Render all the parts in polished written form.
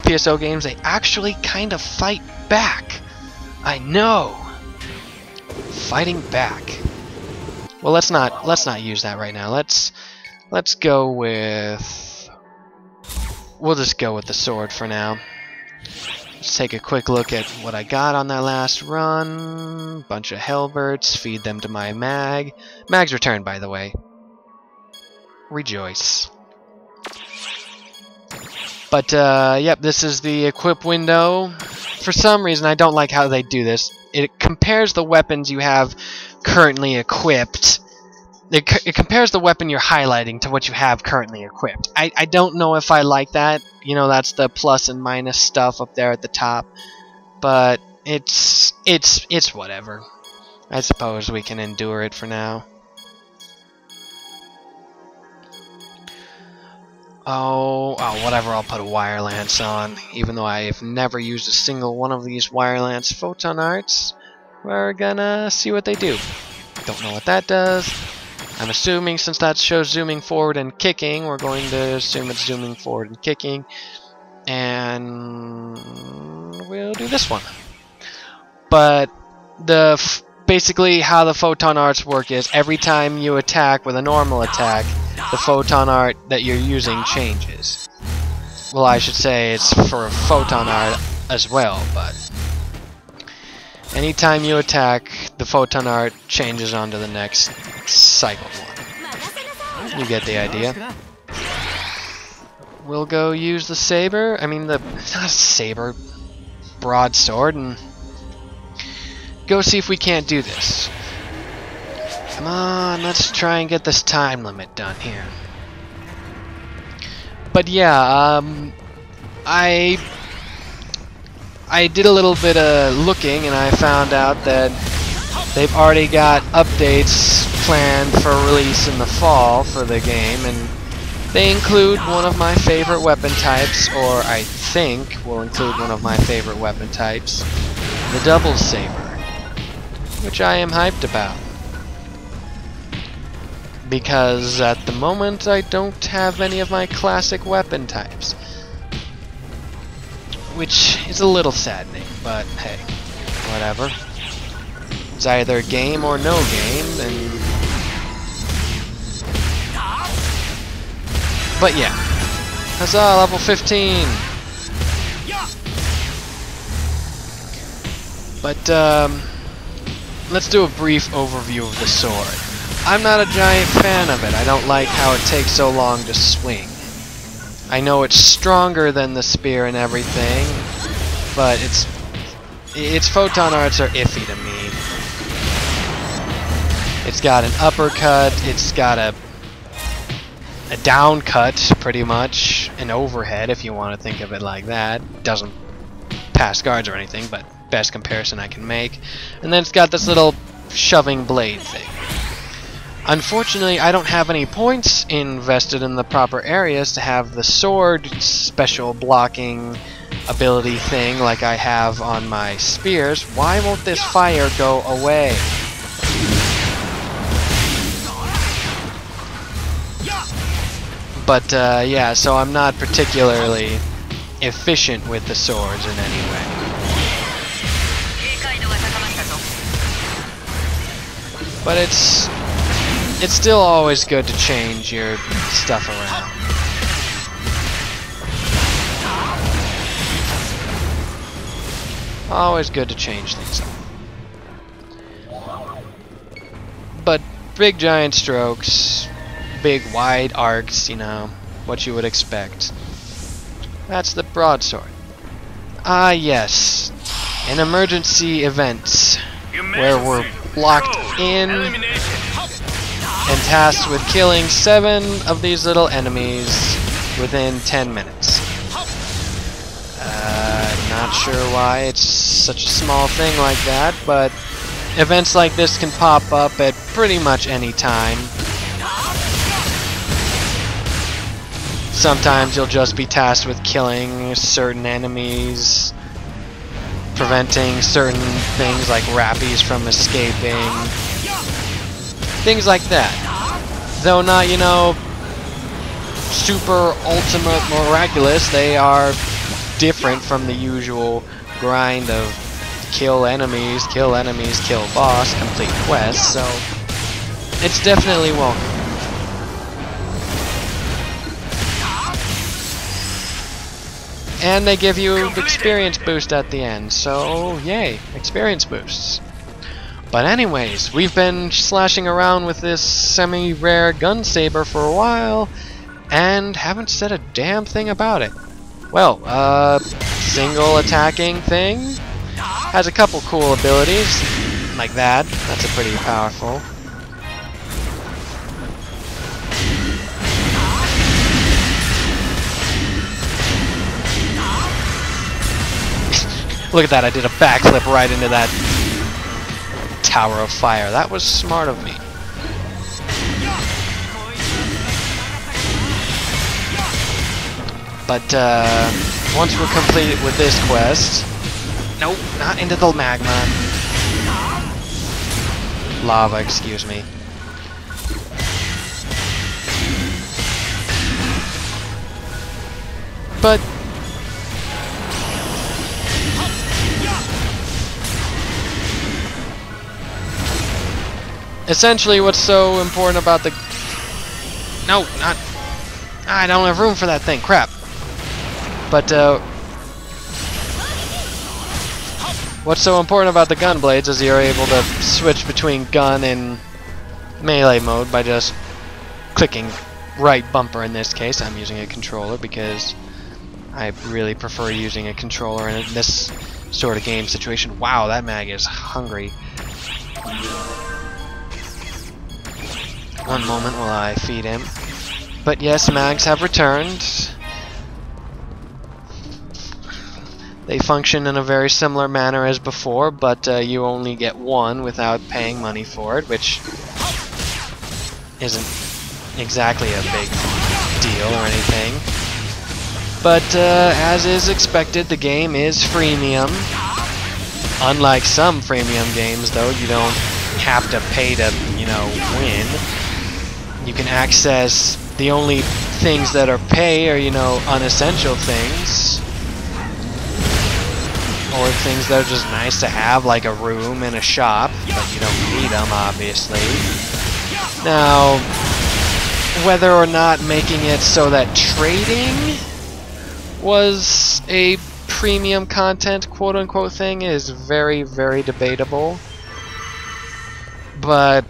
PSO games, they actually kind of fight back. I know. Fighting back. Well, let's not use that right now. Let's go with. We'll just go with the sword for now. Let's take a quick look at what I got on that last run. Bunch of Hellberts. Feed them to my mag. Mag's returned, by the way. Rejoice. But, yep, this is the equip window. For some reason, I don't like how they do this. It compares the weapons you have currently equipped. It compares the weapon you're highlighting to what you have currently equipped. I don't know if I like that. You know, that's the plus and minus stuff up there at the top. But it's whatever. I suppose we can endure it for now. Oh, whatever, I'll put a Wire Lance on. Even though I have never used a single one of these Wire Lance Photon Arts, we're gonna see what they do. Don't know what that does. I'm assuming since that shows zooming forward and kicking, we're going to assume it's zooming forward and kicking. And we'll do this one. But basically how the Photon Arts work is every time you attack with a normal attack, the Photon Art that you're using changes. Well, I should say it's for a Photon Art as well, but anytime you attack, the Photon Art changes onto the next cycle one. You get the idea. We'll go use the saber, not saber, broadsword, and go see if we can't do this. Come on, let's try and get this time limit done here. But yeah, I did a little bit of looking and I found out that they've already got updates planned for release in the fall for the game, and they include one of my favorite weapon types, or I think will include one of my favorite weapon types, the double saber, which I am hyped about. Because at the moment I don't have any of my classic weapon types. Which is a little saddening, but hey, whatever. It's either game or no game, and... But yeah. Huzzah, level 15! But, let's do a brief overview of the sword. I'm not a giant fan of it. I don't like how it takes so long to swing. I know it's stronger than the spear and everything, but its Photon Arts are iffy to me. It's got an uppercut, it's got a down cut, pretty much, an overhead if you want to think of it like that. Doesn't pass guards or anything, but best comparison I can make. And then it's got this little shoving blade thing. Unfortunately, I don't have any points invested in the proper areas to have the sword special blocking ability thing like I have on my spears. Why won't this fire go away? But yeah, so I'm not particularly efficient with the swords in any way. But it's still always good to change your stuff around. Always good to change things up. But big giant strokes, big wide arcs, you know, what you would expect. That's the broadsword. Ah yes, an emergency event where we're locked in and tasked with killing 7 of these little enemies within 10 minutes. Not sure why it's such a small thing like that, but events like this can pop up at pretty much any time. Sometimes you'll just be tasked with killing certain enemies, preventing certain things like Rappies from escaping. Things like that. Though not, you know, super ultimate miraculous, they are different from the usual grind of kill enemies, kill boss, complete quests, so it's definitely welcome. And they give you experience boost at the end, so yay, experience boosts. But anyways, we've been slashing around with this semi-rare gun saber for a while, and haven't said a damn thing about it. Well, single attacking thing, has a couple cool abilities, like that, that's a pretty powerful. Look at that, I did a backflip right into that tower of fire. That was smart of me. But once we're completed with this quest... Nope, not into the magma. Lava, excuse me. But... essentially, what's so important about the... No, not... I don't have room for that thing, crap. But, what's so important about the gun blades is you're able to switch between gun and melee mode by just clicking right bumper in this case. I'm using a controller because I really prefer using a controller in this sort of game situation. Wow, that mag is hungry. One moment while I feed him. But yes, mags have returned. They function in a very similar manner as before, but you only get one without paying money for it, which isn't exactly a big deal or anything. But as is expected, the game is freemium. Unlike some freemium games, though, you don't have to pay to, you know, win. You can access the only things that are pay are, you know, unessential things. Or things that are just nice to have, like a room and a shop, but you don't need them, obviously. Now, whether or not making it so that trading was a premium content, quote-unquote, thing is very, very debatable. But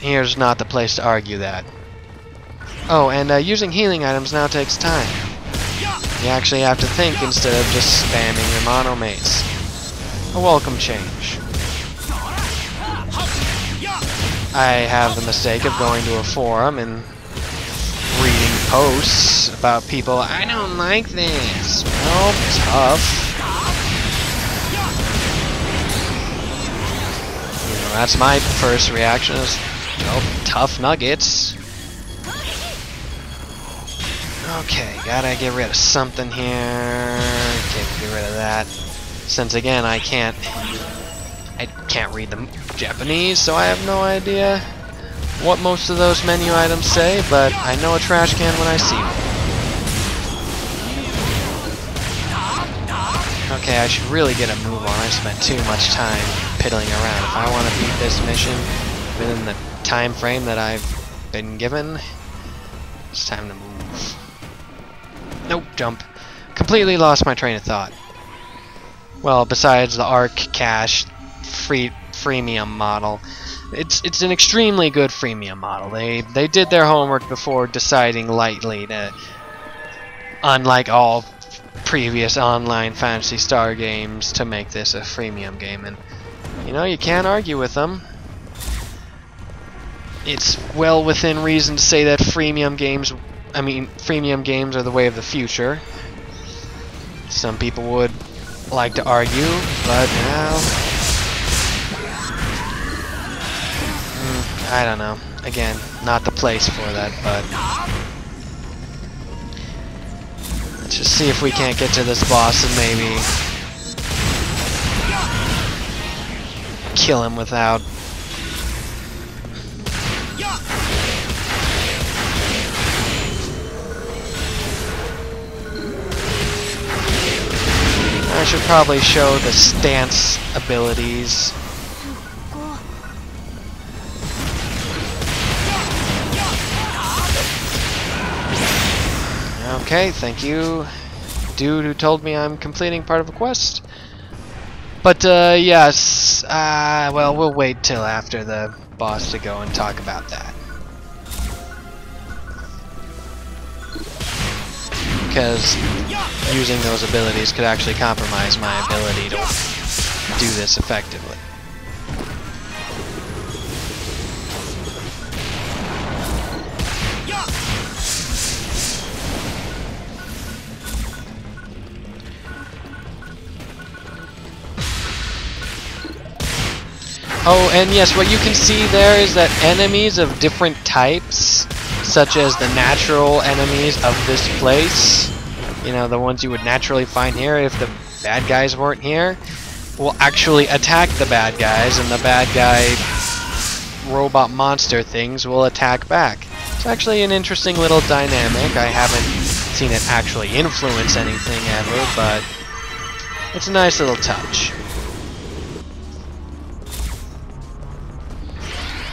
here's not the place to argue that. Oh, and using healing items now takes time. You actually have to think instead of just spamming your mono mace. A welcome change. I have the mistake of going to a forum and reading posts about people, I don't like this. Well, tough. You know, that's my first reaction is, well, tough nuggets. Okay, gotta get rid of something here. Okay, get rid of that. Since again, I can't read the Japanese, so I have no idea what most of those menu items say, but I know a trash can when I see one. Okay, I should really get a move on. I spent too much time piddling around. If I want to beat this mission within the time frame that I've been given, it's time to move. Nope, jump. Completely lost my train of thought. Well, besides the Arc Cash freemium model, it's an extremely good freemium model. They did their homework before deciding lightly to, unlike all previous online Phantasy Star games, to make this a freemium game, and you know, you can't argue with them. It's well within reason to say that freemium games are the way of the future. Some people would like to argue, but now... I don't know. Again, not the place for that, but... let's just see if we can't get to this boss and maybe... kill him without... should probably show the stance abilities. Okay, thank you, dude who told me I'm completing part of a quest. But, yes, well, we'll wait till after the boss to go and talk about that. Because using those abilities could actually compromise my ability to do this effectively. Oh, and yes, what you can see there is that enemies of different types, such as the natural enemies of this place, you know, the ones you would naturally find here if the bad guys weren't here, will actually attack the bad guys, and the bad guy robot monster things will attack back. It's actually an interesting little dynamic. I haven't seen it actually influence anything ever, but it's a nice little touch.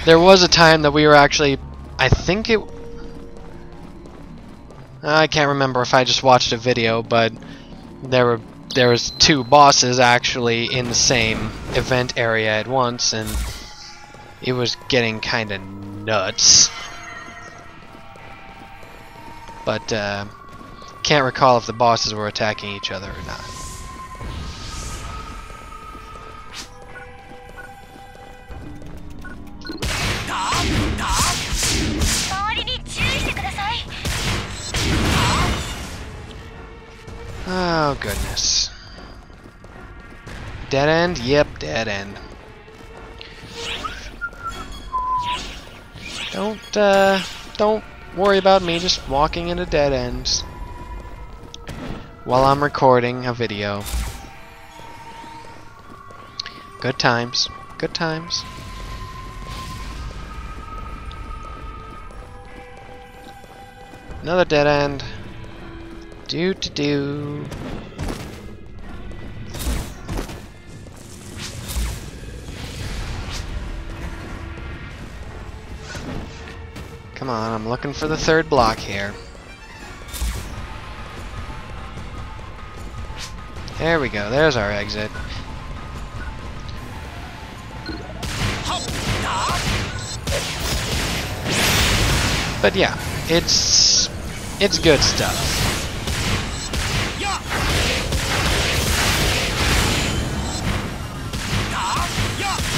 There was a time that we were actually, I think it, I can't remember if I just watched a video, but there was two bosses actually in the same event area at once, and it was getting kind of nuts. But can't recall if the bosses were attacking each other or not. Oh goodness. Dead end? Yep, dead end. Don't worry about me just walking into dead ends while I'm recording a video. Good times. Good times. Another dead end. Do. Come on, I'm looking for the third block here. There we go, there's our exit. But yeah, it's good stuff.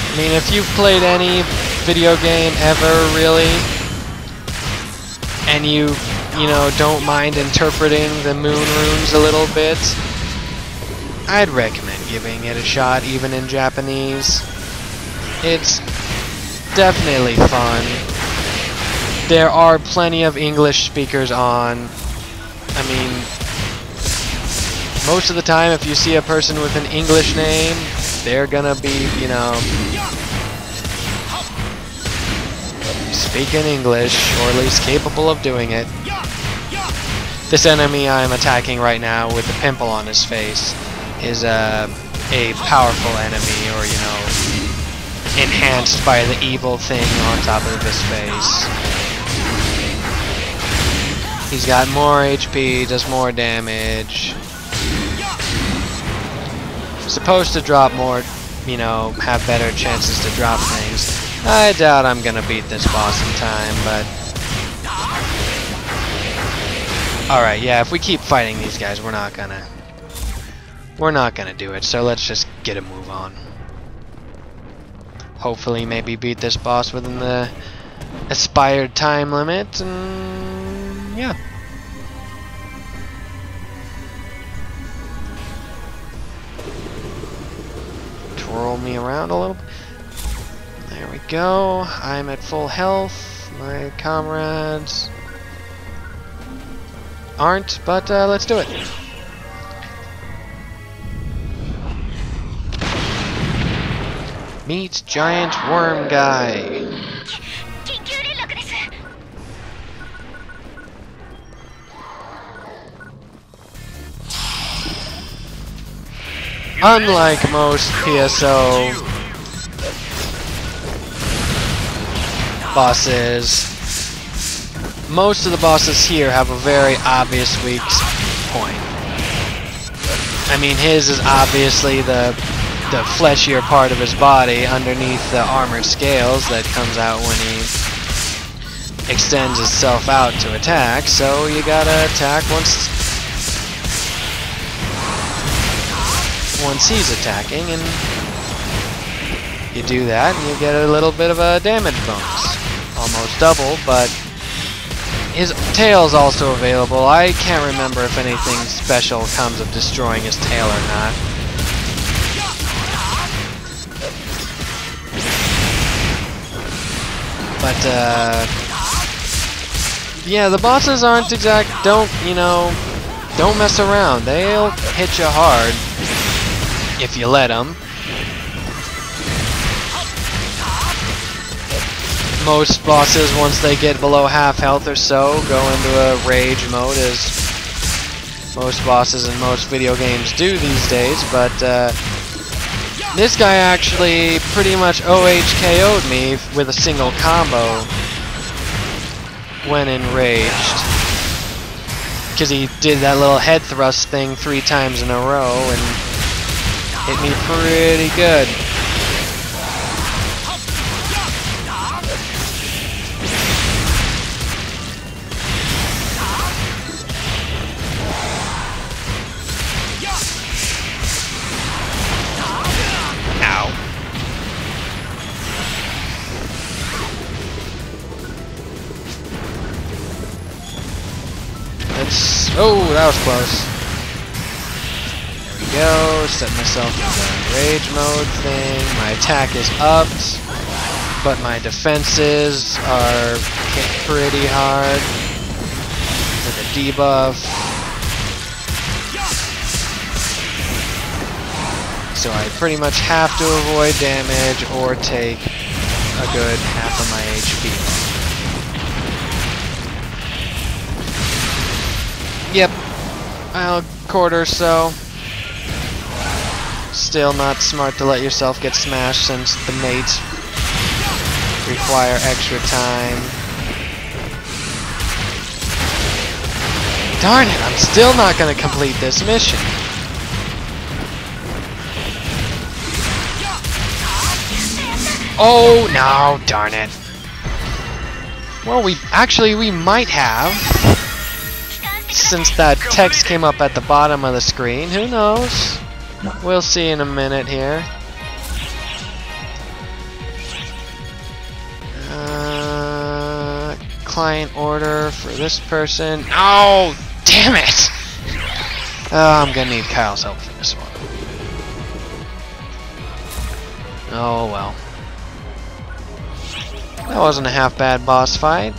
I mean, if you've played any video game ever, really, and you know, don't mind interpreting the moon runes a little bit, I'd recommend giving it a shot, even in Japanese. It's definitely fun. There are plenty of English speakers on. I mean, most of the time, if you see a person with an English name, they're gonna be, you know, speaking English, or at least capable of doing it. This enemy I'm attacking right now with the pimple on his face is a powerful enemy, or, you know, enhanced by the evil thing on top of his face. He's got more HP, does more damage. Supposed to drop more, you know, have better chances to drop things. I doubt I'm gonna beat this boss in time, but... Alright, yeah, if we keep fighting these guys, we're not gonna do it, so let's just get a move on. Hopefully maybe beat this boss within the aspired time limit, and yeah. Twirl me around a little bit. There we go. I'm at full health. My comrades aren't, but let's do it. Meet giant worm guy. unlike most PSO bosses, most of the bosses here have a very obvious weak point. I mean, his is obviously the fleshier part of his body underneath the armored scales that comes out when he extends himself out to attack, so you gotta attack once he's attacking, and you do that and you get a little bit of a damage bonus. Almost double, but his tail's also available. I can't remember if anything special comes of destroying his tail or not. But, yeah, the bosses aren't don't mess around. They'll hit you hard if you let them. Most bosses, once they get below half health or so, go into a rage mode, as most bosses in most video games do these days, but this guy actually pretty much OHKO'd me with a single combo when enraged. Because he did that little head thrust thing 3 times in a row and hit me pretty good. Oh, that was close. There we go. Set myself in the rage mode thing. My attack is upped, but my defenses are hit pretty hard with a debuff. So I pretty much have to avoid damage or take a good half of my HP. Yep, a quarter or so. Still not smart to let yourself get smashed since the mates require extra time. Darn it, I'm still not going to complete this mission. Oh, no, darn it. Well, we might have. Since that text came up at the bottom of the screen, who knows? We'll see in a minute here. Client order for this person. Oh, damn it! I'm gonna need Kyle's help for this one. Oh well. That wasn't a half bad boss fight.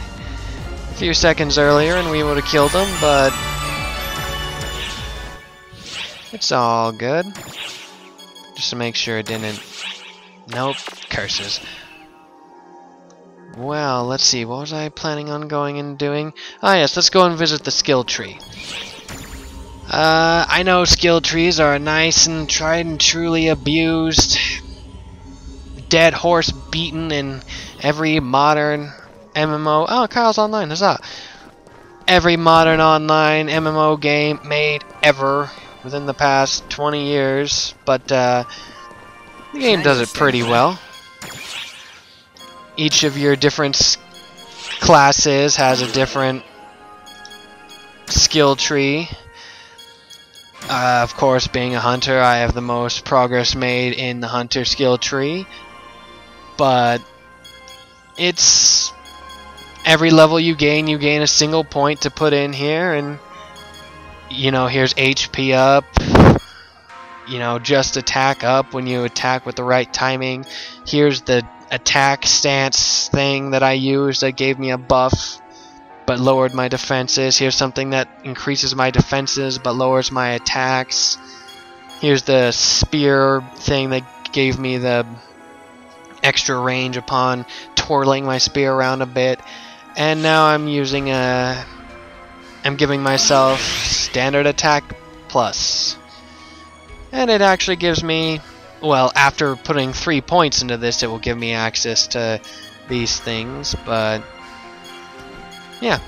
A few seconds earlier and we would have killed him, but it's all good. Just to make sure it didn't... Nope, curses. Well, let's see, what was I planning on going and doing? Ah yes, let's go and visit the skill tree. I know skill trees are nice and tried and truly abused, dead horse beaten in every modern MMO. Oh, Kyle's online, huzzah! Every modern online MMO game made ever within the past 20 years, but the game does it pretty well. Each of your different classes has a different skill tree. Of course, being a hunter, I have the most progress made in the hunter skill tree, but it's every level you gain a single point to put in here, and you know, here's HP up, you know, just attack up when you attack with the right timing. Here's the attack stance thing that I used that gave me a buff but lowered my defenses. Here's something that increases my defenses but lowers my attacks. Here's the spear thing that gave me the extra range upon twirling my spear around a bit. And now I'm using I'm giving myself standard attack plus. And it actually gives me, well, after putting 3 points into this, it will give me access to these things, but yeah.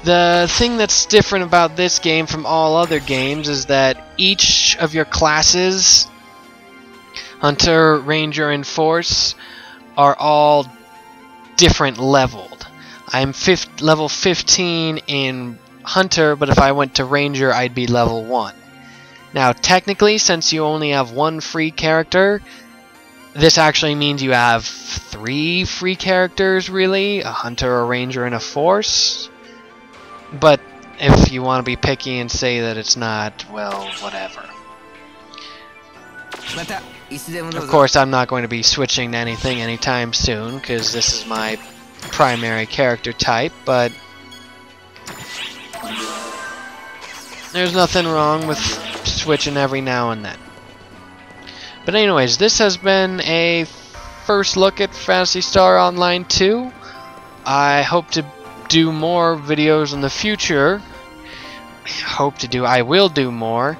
The thing that's different about this game from all other games is that each of your classes, Hunter, Ranger, and Force, are all different leveled. I'm level 15 in Hunter, but if I went to Ranger, I'd be level 1. Now, technically, since you only have one free character, this actually means you have 3 free characters, really, a Hunter, a Ranger, and a Force. But if you want to be picky and say that it's not, well, whatever. Of course, I'm not going to be switching to anything anytime soon, because this is my primary character type, but there's nothing wrong with switching every now and then. But anyways, this has been a first look at Phantasy Star Online 2. I hope to do more videos in the future. I will do more.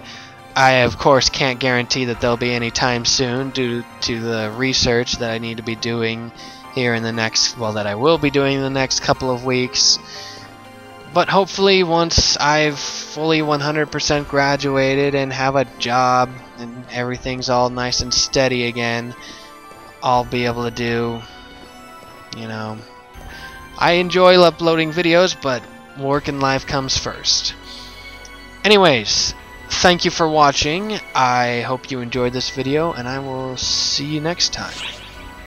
I of course can't guarantee that they'll be any time soon due to the research that I need to be doing here in the next, well, that I will be doing in the next couple of weeks. But hopefully once I've fully 100% graduated and have a job and everything's all nice and steady again, I'll be able to do, you know, I enjoy uploading videos, but work and life comes first. Anyways, thank you for watching. I hope you enjoyed this video, and I will see you next time.